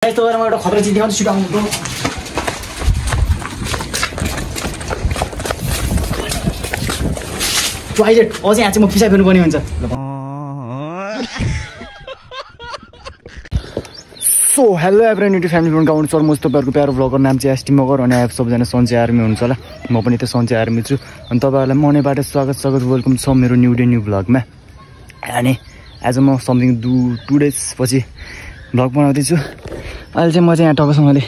यस्तो गरेर म एउटा खतरा चिज देखाउँछु सिकाउनुको टोयलेट अझै यहाँ चाहिँ म पिसाब फेर्नुपर्ने हुन्छ। So hello everyone YouTube family friend गाउँ सर म तपाईँहरूको प्यारो ब्लगर नाम चाहिँ एसटी मगर अनि अब सबजना सन्चै आर्मी हुनुहुन्छ होला। म पनि त्यो सन्चै आर्मी छु अनि तपाईँहरूलाई मनैबाट स्वागत वेलकम छ मेरो न्यू डे न्यू भ्लगमा। अनि आज म समथिङ 2 डेज पछि भ्लग बनाउँदैछु। अहिले चाहिँ म चाहिँ यहाँ टक्कसँगले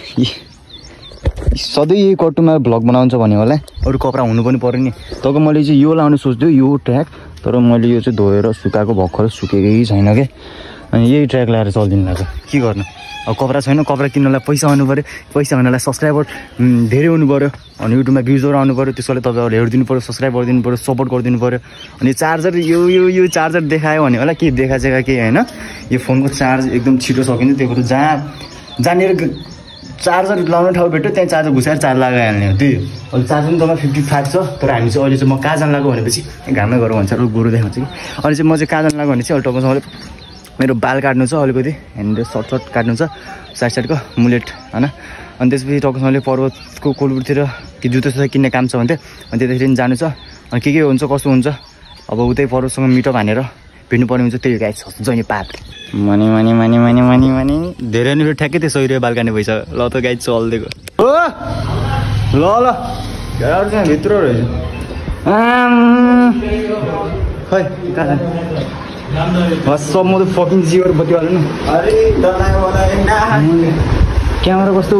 सधैँ यही कट्टुमा भ्लग बनाउँछ भन्यो होला, अरू कपडा हुनु पनि पऱ्यो नि। तब मैले चाहिँ यो लाउने सोच्थ्यो यो ट्र्याक, तर मैले यो चाहिँ धोएर सुकाएको भर्खर सुकेकै छैन क्या। अनि यही ट्र्याक ल्याएर चल्दिनु लाग्छ, के गर्नु अब कपडा छैन। कपडा किन्नलाई पैसा आउनु पऱ्यो, पैसा हुनलाई सब्सक्राइबर धेरै हुनु पऱ्यो, अनि युट्युबमा भ्युजहरू आउनु पऱ्यो, त्यसैले तपाईँहरूले हेरिदिनु पऱ्यो, सब्सक्राइब गरिदिनु पऱ्यो, सपोर्ट गरिदिनु पऱ्यो। अनि चार्जर यो चार्जर देखायो भने होला के देखाएको केही होइन। यो फोनको चार्ज एकदम छिटो सकिन्छ, त्यो कुरो जहाँनिर चार्जर लाउने ठाउँ भेट्यो त्यहाँ चार्जर घुसाएर चार्ज लगाइहाल्ने हो। त्यही अहिले चार्जर पनि तपाईँ 55 छ, तर हामी चाहिँ अहिले चाहिँ म कहाँ जानु लाग्यो भनेपछि घाममै गरौँ भन्छ गोरु देखाउँछ कि। अहिले चाहिँ म चाहिँ कहाँ जानु लाग्यो भने चाहिँ अहिले टक्कसँगले मेरो बाल काट्नु छ, अलिकति ह्यान्ड सर्ट काट्नु छ साइडको मुलेट होइन। अनि त्यसपछि टक्कसँगले पर्वतको कोलबुटतिर कि जुत्ता सुत्ता किन्ने काम छ भन्थ्यो, अनि त्यताखेरि पनि जानु छ। अनि के हुन्छ कस्तो हुन्छ अब उतै पर्वतसँग मिटअप हानेर भेट्नुपर्ने हुन्छ। त्यही गाइस जहिले पार मनी धेरै नै ठ्याक्कै त्यो 100 रुपियाँ बाल काट्ने पैसा ल त गाइस चल्दिएको हो। ल त्यहाँ भित्र रहेछ खै सब म त फकिङ जियोर बत्ती हाल्नु न। क्यामेरा कस्तो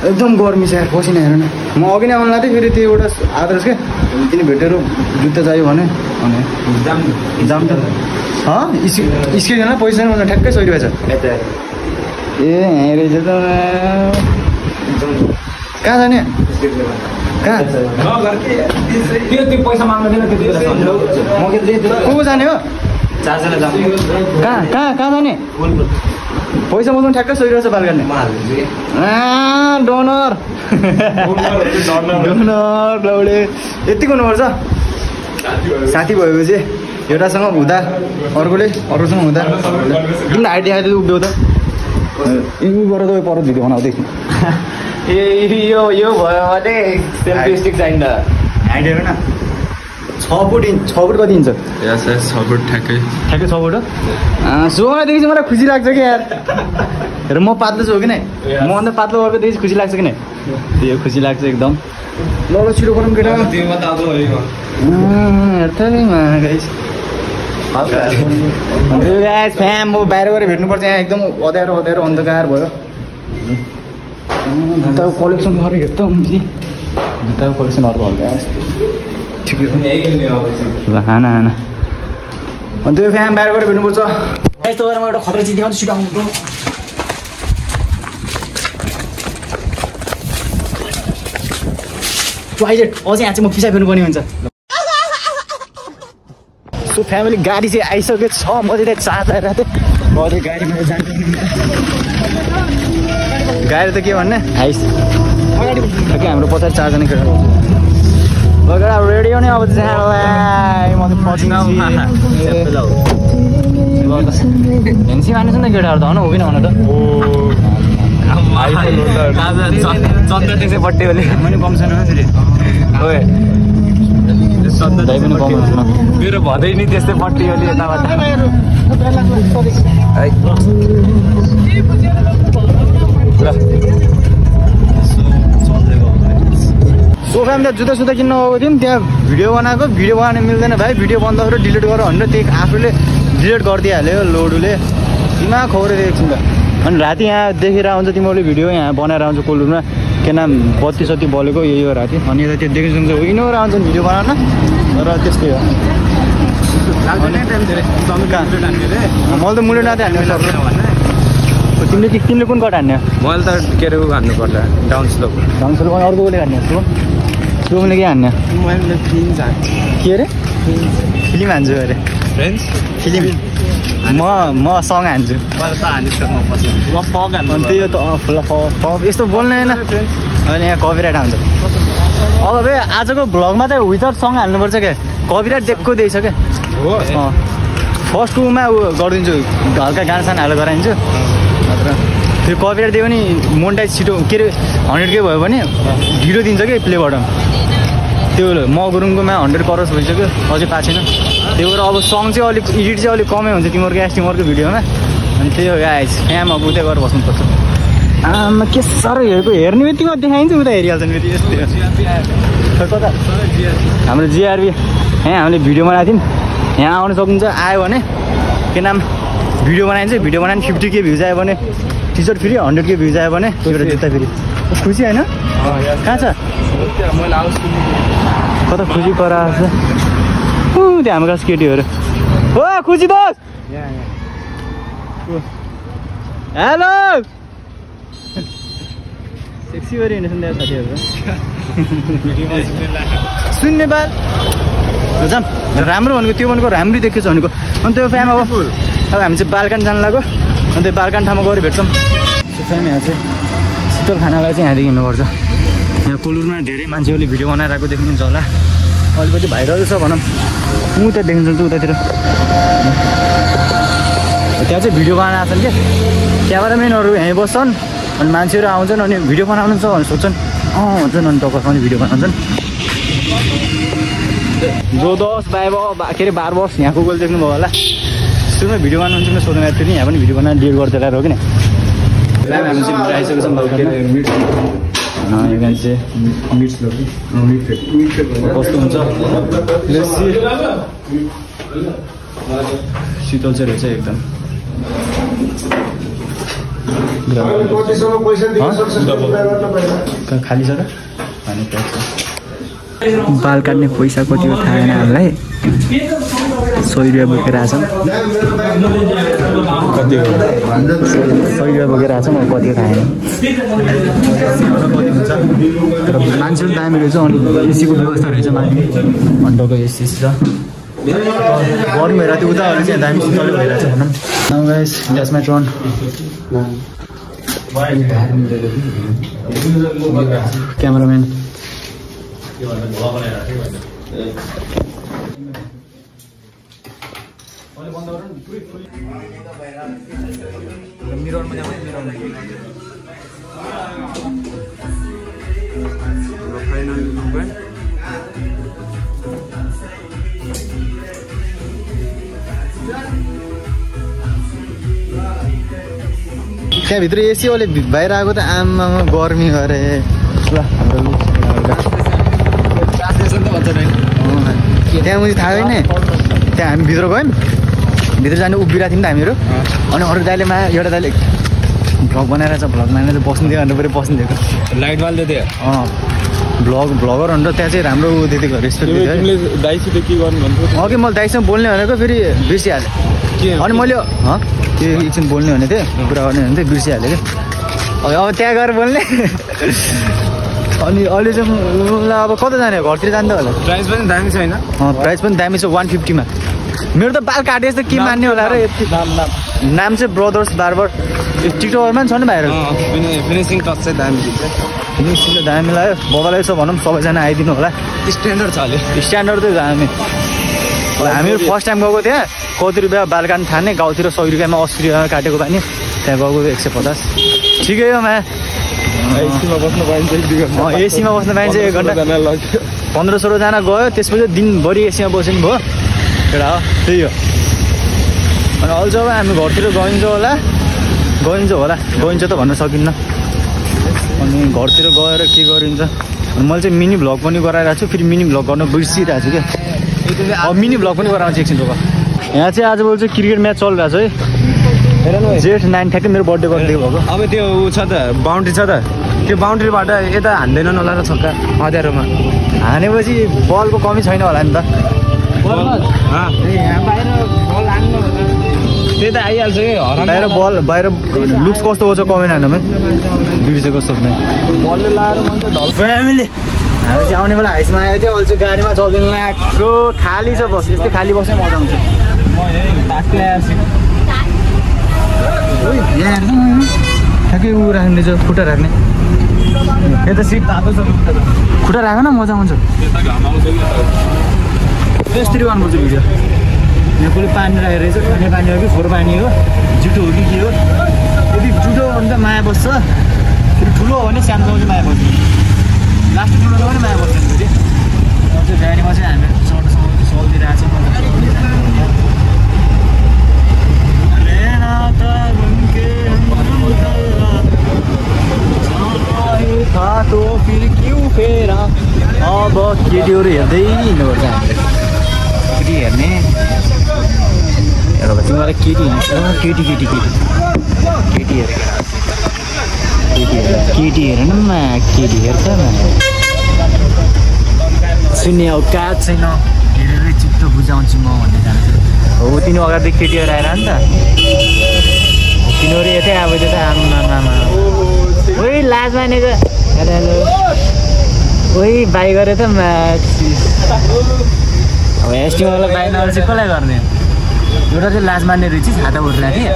एकदम गर्मी छ यार, पसिना हेर न। म अघि नै आउनु लाग्थेँ, फेरि त्यो एउटा आदर्श क्या किन भेटेर जुत्ता चाहियो भने जाम त स्किन पैसा नै ठ्याक्कै 100 रुपियाँ छ। ए यहाँ रहेछ त, कहाँ जाने कहाँ को जाने हो कहाँ जाने पैसा मसँग ठ्याक्कै 100 रुपियाँ छ बाल काट्ने। डोनर लौडे यति गर्नुपर्छ। साथी भएपछि एउटासँग हुँदा अर्कोसँग हुँदा किन हाइट देखाएको उभियो त गर त पर भिडियो बनाउँदै यो भयो भने सेल्फी स्टिक चाहिन्छ। हाइट हेर न 6 फुट कति इन्च? 6 फुट ठ्याक्कै 6 फुट हो। सुहाउँदाखेरि चाहिँ मलाई खुसी लाग्छ कि यार। हेर म पातलो छु हो कि नै, म अन्त पातलो भएको देखि खुसी लाग्छ कि नै, त्यो खुसी लाग्छ एकदम। ल छिटो गरौँ केटा। फ्याम म बाहिर गएर भेट्नुपर्छ, यहाँ एकदम अँध्यारो अन्धकार भयो। जुत्ताको कलेक्सन गरेर हेर्दा हुन्छ, जुत्ताको कलेक्सन अर्को हल्का ठिकै हो। खाना अनि त्यो फ्यान बाहिर गएर भेट्नुपर्छ। यस्तो गरेर म एउटा खतरा चिज देखाउँछु सिकाउनुको टोयलेट अझै यहाँ चाहिँ म पिसाब फेर्नुपर्ने हुन्छ। सो फ्यामिली गाडी चाहिँ आइसकेको छ, म चाहिँ त्यहाँ चार्ज लगाइरहेको थिएँ, अझै गाडीमा जान्छ। गाडी त के भन्ने आइस हाम्रो पछाडि 4 जना केटा लगेर अब रेडियो नै अब हेन्सी मान्नु छ नि त केटाहरू त हो किन भन त। पट्टी ओली पनि कम छैन फेरि पनि कम मेरो भदै नि त्यस्तै पट्टी ओली यताबाट। सोफामा जुत्ता सुत्ता किन्न गएको थियौँ, त्यहाँ भिडियो बनाउन मिल्दैन भाइ। भिडियो बन्द गरेर डिलिट गर भनेर त्यही आफूले डिलिट गरिदिइहाल्यो लोडुले, दिमाग खौरेर एकछिन त। अनि राति यहाँ देखेर आउँछ तिमीहरूले भिडियो यहाँ बनाएर आउँछ कोलुरमा के नाम बत्ती सत्ती बलेको यही हो राति। अनि यता त्यो देखिन्छ यिनीहरू आउँछ भिडियो बनाउन, र त्यस्तै हो। मैले त मुले नाथे हान्ने। तिमीले कुन कट हान्ने? मैले त के अरे हान्नु पर्ला डाउन स्लोप अर्को कसले हान्ने? सुमले के हान्ने? के अरे फिल्म हान्छु अरे फिल्म म सङ हान्छु। त्यही त यस्तो बोल्ने होइन, अनि यहाँ कपिराइट आउँछ। अब भाइ आजको भ्लगमा चाहिँ विदाउट सङ हाल्नुपर्छ क्या, कपिराइट दिएको दिएछ क्या। फर्स्टमा गरिदिन्छु हल्का गाना साना हालेर गराइदिन्छु नत्र त्यो कपिराइट दियो भने मोनिटाइज छिटो के अरे 100K भयो भने ढिलो दिन्छ कि प्ले बटन त्यो म गुरुङकोमा 100 करोड भइसक्यो अझै पाएको छैन त्यही भएर अब सङ चाहिँ अलिक एडिट चाहिँ अलिक कमै हुन्छ तिमीहरूको एस्टिमरको भिडियोमा अनि त्यही हो गाइस फ्याम अब उतै गरेर बस्नुपर्छ आमा के साह्रो हेर्ने बित्तिकै देखाइन्छ उता हेरिहाल्छ नि यस्तो कता हाम्रो जिआरबी यहाँ हामीले भिडियो बनाएको थियौँ यहाँ आउन सक्नुहुन्छ आयो भने के नाम भिडियो बनाइन्छ भिडियो बनायो भने 50K भ्युज आयो भने T short free 100K views आयो भने एउटा जुत्ता फ्री खुसी होइन कहाँ छ कता खुसी कराएको छ त्यो हाम्रो खास केटीहरू हो खुसी दोस्त हेलो सेक्सी गरी हिँड्नु सुन्दै साथीहरू सुन्ने बाल जाम राम्रो भनेको त्यो भनेको राम्रै देखेछ भनेको अनि त्यो फ्याम अब हामी चाहिँ बालकान जानु लाग्यो अनि त्यो बालकान ठाउँमा गएर भेट्छौँ त्यो फ्याम यहाँ चाहिँ शीतल खानालाई चाहिँ यहाँदेखि हिँड्नुपर्छ यहाँ कोलुरमा धेरै मान्छेहरूले भिडियो बनाएर आएको देख्नुहुन्छ होला अलिकति भाइरल छ भनौँ उता देखिन्छ उतातिर त्यहाँ चाहिँ भिडियो बनाएर आउँछन् क्या क्यामेराम्यानहरू यहीँ बस्छन् अनि मान्छेहरू आउँछन् अनि भिडियो बनाउनु छ भनेर सोध्छन् हुन्छन् अनि तपाईँ पनि भिडियो बनाउँछन् जो 10 के अरे 12 वर्ष यहाँको गोल देख्नुभयो होला सुरुमा भिडियो बनाउनु चाहिँ सोध्नु आएको थियो नि यहाँ पनि भिडियो बनाएर डिलिट गर्दै हो कि न हामी चाहिँ आइसकेको छौँ यो मान्छे कस्तो हुन्छ शीतल चाहिँ रहेछ एकदम खाली छ र बाल काट्ने पैसा कति हो थाहा छैन हामीलाई 100 रुपियाँ बोकेर आएको छौँ 100 रुपियाँ बोकेर आएको छौँ कति हो थाहा छैन तर मान्छे पनि दामी रहेछ अनि एसीको व्यवस्था रहेछ माथि अन्डको एसी छ गर्मी भएर त्यो उताहरू चाहिँ दामी शीतलै भइरहेको छ भनौँ now guys that's my turn cameraman त्यहाँभित्र एसी अहिले बाहिर आएको त आमा गर्मी गरे ल त्यहाँ मुझे थाहा छैन त्यहाँ हामी भित्र गयौँ भित्र जानु उभिरहेको थियौँ नि त हामीहरू अनि अरू दाइले एउटा दाइले भ्लग बनाएर चाहिँ भ्लग बनाएर चाहिँ बस्नु दियो भन्नु पऱ्यो बस्नु दिएको लाइट बाल्दै थियो भ्लगर भनेर त्यहाँ चाहिँ राम्रो दिएको रेस्पेक्ट दाइसित के गर्नु भन्थ्यो अघि मैले दाइसँग बोल्ने भनेको फेरि बिर्सिहालेँ अनि मैले त्यो एकछिन बोल्ने भने थिएँ कुरा गर्ने भने चाहिँ बिर्सिहालेँ कि अब त्यहाँ गएर बोल्ने अनि अहिले चाहिँ ल अब कता जाने घरतिर जान्छ होला प्राइस पनि दामी छैन प्राइस पनि दामी छ 150 मा मेरो त बाल काटेछ त के मान्ने होला र यति नाम चाहिँ ब्रदर्स बार्बर टिकटकरमा पनि छ नि भाइहरू फिनिसिङ टच चाहिँ दामी दिन्छ फिनिसिङ त दामी लाग्यो बबालाई छ भनौँ सबैजना आइदिनु होला स्ट्यान्डर्ड छ अरे स्ट्यान्डर्ड चाहिँ दामी हामीहरू फर्स्ट टाइम गएको त्यहाँ कति रुपियाँ बाल काट्नु थाने गाउँतिर 100 रुपियाँमा 80 रुपियाँमा काटेको पानी त्यहाँ गएको 150 ठिकै हो मा एसीमा बस्नु पाइन्छ एसीमा बस्नु पाइन्छ 1 घन्टा 15-16 जना गयो त्यसपछि दिनभरि एसीमा बस्यो नि भयो एउटा हो त्यही हो अनि अझ अब हामी घरतिर गइन्छ त भन्न सकिन्न अनि घरतिर गएर के गरिन्छ अनि मैले चाहिँ मिनी भ्लग पनि गराइरहेको छु फेरि मिनी भ्लग गर्न बिर्सिरहेको छु क्या अब मिनी भ्लग पनि गराउँछु एकछिन जब यहाँ चाहिँ आजभोलि चाहिँ क्रिकेट म्याच चलिरहेको छ है हेर न जेठ 9 ठ्याक्कै मेरो बर्थडे गर्दै भएको अब त्यो छ त बााउन्ड्री छ त त्यो बााउन्ड्रीबाट यता हान्दैनन् होला र छक्का हजारमा हानेपछि बलको कमी छैन होला नि त त्यही त आइहाल्छ कि बाहिर लुक्स कस्तो गर्छ कमेन्ट हान्नुमा बिर्सेको सोध्ने बलले लाएर फ्यामिली हामी चाहिँ आउने बेला हाइसमा आएको थियो अहिले चाहिँ गाडीमा चल्दैन लाग्यो खाली छ बस यस्तै खाली बस्नै मजा आउँछ ठ्याक्कै ऊ राख्ने रहेछ खुट्टा राख्ने यता सिट तातो छ खुट्टा राख न मजा आउँछ यसरी गर्नुपर्छ भिडियो यहाँ कसले पानी राखेको रहेछ खाने पानी हो कि फोहोर पानी हो जुठो हो कि के हो यदि जुठो हो भने त माया बस्छ फेरि ठुलो हो भने सानो चाहिँ माया बस्छ लास्ट ठुलो पनि माया बस्छ फेरि त्यो गाडीमा चाहिँ हामी चल्दिरहेको छ फेरि क्यों फेर अब केटीहरू हेर्दै हिँड्नुपर्छ हामीले केटी हेर्ने हेर तिमीलाई केटी हिँड्छ केटी केटी केटी केटी हेर केटी हेर न मा केटी हेर्छ न सुन्ने औकात छैन हेरेरै चित्त बुझाउँछु म भन्ने जान्छु हो तिनीहरू अगाडि केटीहरू आएर नि त तिनीहरू यतै अब त्यो त आमामा ओइ लाज मानेको हेलो हेलो ओइ बाई गरे त अब एसटिमलाई बाई नगरेर चाहिँ कसलाई गर्ने एउटा चाहिँ लाज मान्ने रहेछ छाता उठ्ला थिएँ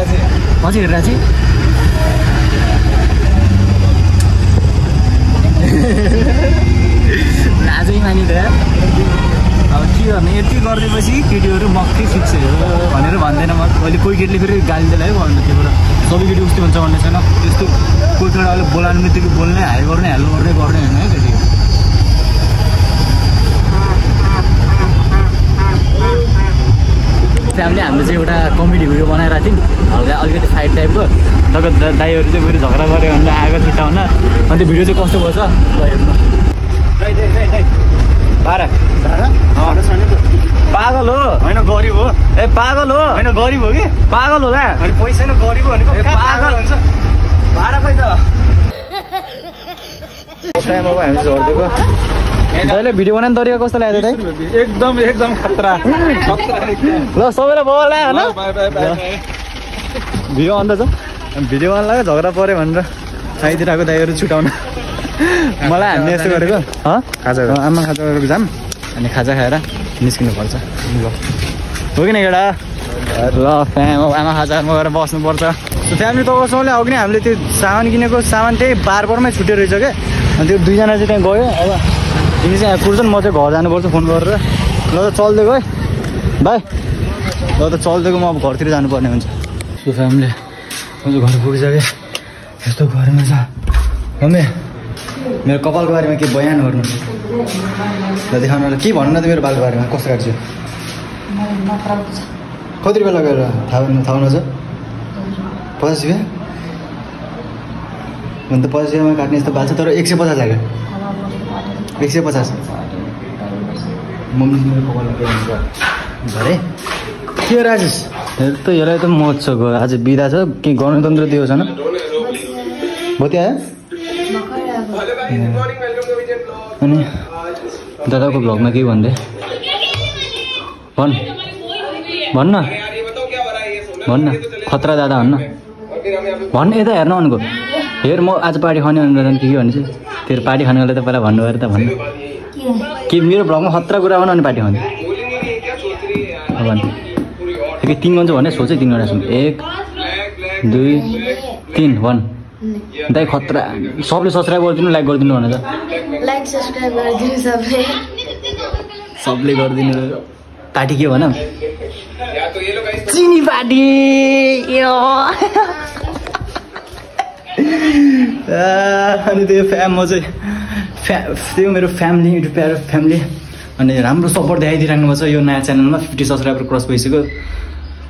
पछि हेरेर चाहिँ लाजै मानिँदैन अब के गर्ने यति गरिदिएपछि केटीहरू मक्कै फिक्स हो भनेर भन्दैन म अहिले कोही केटीले फेरि गाली दिएर है भन्नु त्योबाट सबै केटी उस्तै हुन्छ भन्ने छैन त्यस्तो कोही केटाले बोलाउने बित्तिकै बोल्ने हाई गर्ने हेलो गर्ने गर्ने होइन है केटी हामीले चाहिँ एउटा कमेडी भिडियो बनाइरहेको थियौँ हल्का अलिकति साइड टाइपको तब दाइहरू चाहिँ फेरि झगडा गऱ्यो भने आएको छुट्टाउन अनि त्यो भिडियो चाहिँ कस्तो पर्छ हेर्नु पागल हो होइन गरिब हो ए पागल हो होइन गरिब हो कि पागल होला अनि पैसा नै गरिब भनेको पागल हुन्छ भाडा खै त टाइम अब हामी झर्दिएको जहिले भिडियो बनाउने तरिका कस्तो लाग्यो दाइ एकदम खतरा ल सबैलाई बल होइन भिडियो अन्त छ भिडियो बनाउनु लाग्यो झगडा पऱ्यो भनेर साइडतिर आएको दाइहरू छुटाउन मलाई हामीले यस्तो गरेको खाजा आमा खाजा गरेको जाम अनि खाजा खाएर निस्किनुपर्छ ल हो कि न एउटा ल आमा खाजामा गएर बस्नुपर्छ फ्यामिली तपाईँसँगले अघि नै हामीले त्यो सामान किनेको सामान त्यही बारमै छुट्यो रहेछ क्या अनि त्यो दुईजना चाहिँ त्यहाँ गयो अब तिमी चाहिँ यहाँ कुर्छन् म चाहिँ घर जानुपर्छ फोन गरेर ल त चल्दिएको है भाइ ल त चल्दिएको म अब घरतिर जानुपर्ने हुन्छ सो फ्यामिली म चाहिँ घर पुगिसकेँ यस्तो घरमा छ मम्मी मेरो कपालको बारेमा के बयान गर्नु ल देखाउनु के भन्नु न त मेरो बालको बारेमा कस्तो काट्छु कति रुपियाँ लगेर थाहा छ 50 रुपियाँ भने त 50 रुपियाँमा काट्ने यस्तो बाल छ तर 150 लाग्यो 150 मम्मी मेरो कपालमा के हुन्छ भरे के राजेश हेर त यसलाई त मज छ आज बिदा छ के गणतन्त्र दिवस छैन बत्ती आयो अनि दादाको भ्लगमा केही भन्दै भन्न खतरा दादा भन्न यता हेर्न भनेको हेर म आज पार्टी खाने भनेर के भन्नु चाहिँ तेरो पार्टी खानेलाई त पहिला भन्नु गएर त भन्नु के मेरो भ्लगमा खतरा कुरा हो नि पार्टी खाने भन्नु कि 3 भन्छ भने सोचै 3 वटा सुन 1 2 3 1 दाइ खतरा सबले सब्सक्राइब गरिदिनु लाइक गरिदिनु भने त लाइक सब्सक्राइब गरिदिनु सबले गरिदिनु पार्टी के भन चिनी पार्टी अनि त्यो म चाहिँ त्यो मेरो फ्यामिली युट्युब फ्यामिली अनि राम्रो सपोर्ट देखाइदिइराख्नु भएको छ यो नयाँ च्यानलमा 50 सब्सक्राइबर क्रस भइसक्यो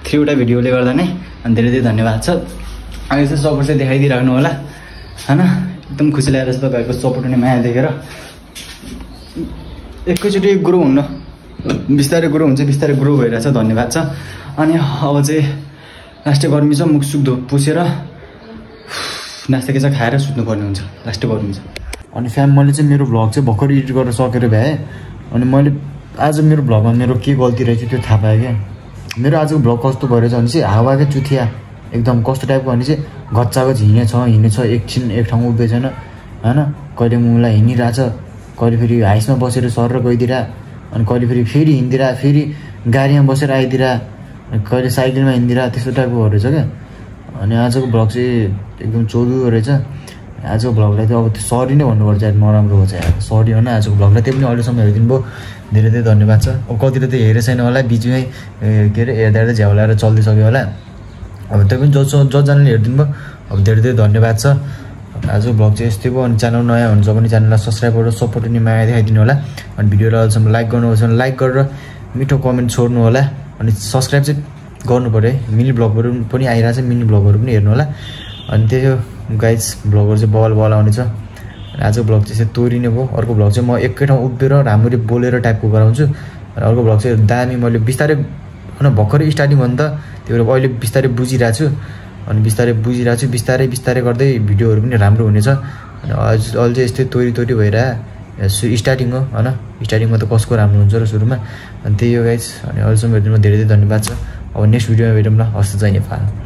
3 वटा भिडियोले गर्दा नै अनि धेरै धेरै धन्यवाद छ अनि चाहिँ सपोर्ट चाहिँ देखाइदिइराख्नु होला होइन एकदम खुसी लागेर छ तपाईँहरूको सपोर्ट अनि माया देखेर एकैचोटि ग्रो हुन्न बिस्तारै ग्रो हुन्छ बिस्तारै ग्रो भइरहेछ धन्यवाद छ अनि अब चाहिँ लास्टै गर्मी छ मुख सुक्दो पुसेर नास्ता के चाहिँ खाएर सुत्नुपर्ने हुन्छ लास्टै गर्मी छ अनि मैले चाहिँ मेरो भ्लग चाहिँ भर्खर एडिट गरेर सकेर भ्याएँ अनि मैले आज मेरो भ्लगमा मेरो के गल्ती रहेछ त्यो थाहा पाएँ क्या मेरो आजको भ्लग कस्तो भइरहेछ भने चाहिँ हावाकै चुथिया एकदम कस्तो टाइपको भने चाहिँ घच्चाको हिँडेछ एकछिन एक ठाउँ उभिएको छैन होइन कहिले मुला हिँडिरहेछ कहिले फेरि हाइसमा बसेर सर र गइदिएर अनि कहिले फेरि हिँडिदिएर फेरि गाडीमा बसेर आइदिएर कहिले साइकलमा हिँडिदिएर त्यस्तो टाइपको रहेछ क्या अनि आजको भ्लग चाहिँ एकदम चौधो रहेछ आजको भ्लगलाई चाहिँ अब सरी नै भन्नुपर्छ नराम्रो हो चाहिँ सरी होइन आजको भ्लगलाई त्यो पनि अहिलेसम्म हेरिदिनु भयो धेरै धेरै धन्यवाद छ। अब कतिले त हेरेको छैन होला, बिचमै के अरे हेर्दा हेर्दै झ्याउलाएर चल्दिसक्यो होला। अब त्यो पनि जसजनाले हेरिदिनु भयो अब धेरै धेरै धन्यवाद छ। आजको भ्लग चाहिँ यस्तै भयो। अनि च्यानल नयाँ हुन्छ भने च्यानललाई सब्सक्राइब गरेर सपोर्ट अनि माया देखाइदिनु होला। अनि भिडियोलाई अहिलेसम्म लाइक गर्नुहोस् भने लाइक गरेर मिठो कमेन्ट छोड्नु होला। अनि सब्सक्राइब चाहिँ गर्नु पऱ्यो है। मिनी भ्लगहरू पनि आइरहेको छ, मिनी भ्लगहरू पनि हेर्नु होला। अनि त्यही हो गाइज, भ्लगहरू चाहिँ बल आउनेछ। अनि आजको भ्लग चाहिँ यसरी तोरिने भयो। अर्को भ्लग चाहिँ म एकै ठाउँ उभिएर राम्ररी बोलेर टाइपको गराउँछु। अनि अर्को भ्लग चाहिँ दामी मैले बिस्तारै भर्खरै स्टार्टिङ भयो नि त, त्यही भएर अहिले बिस्तारै बुझिरहेको छु। अनि बिस्तारै गर्दै भिडियोहरू पनि राम्रो हुनेछ। अनि अहिले चाहिँ यस्तै तोरी भइरह स्टार्टिङ हो होइन। स्टार्टिङमा त कसको राम्रो हुन्छ र सुरुमा। अनि त्यही हो गाइज। अनि अहिलेसम्म हेरिदिनु धेरै धेरै धन्यवाद छ। अब नेक्स्ट भिडियोमा भेटौँ ल। हस्त जय नेपाल।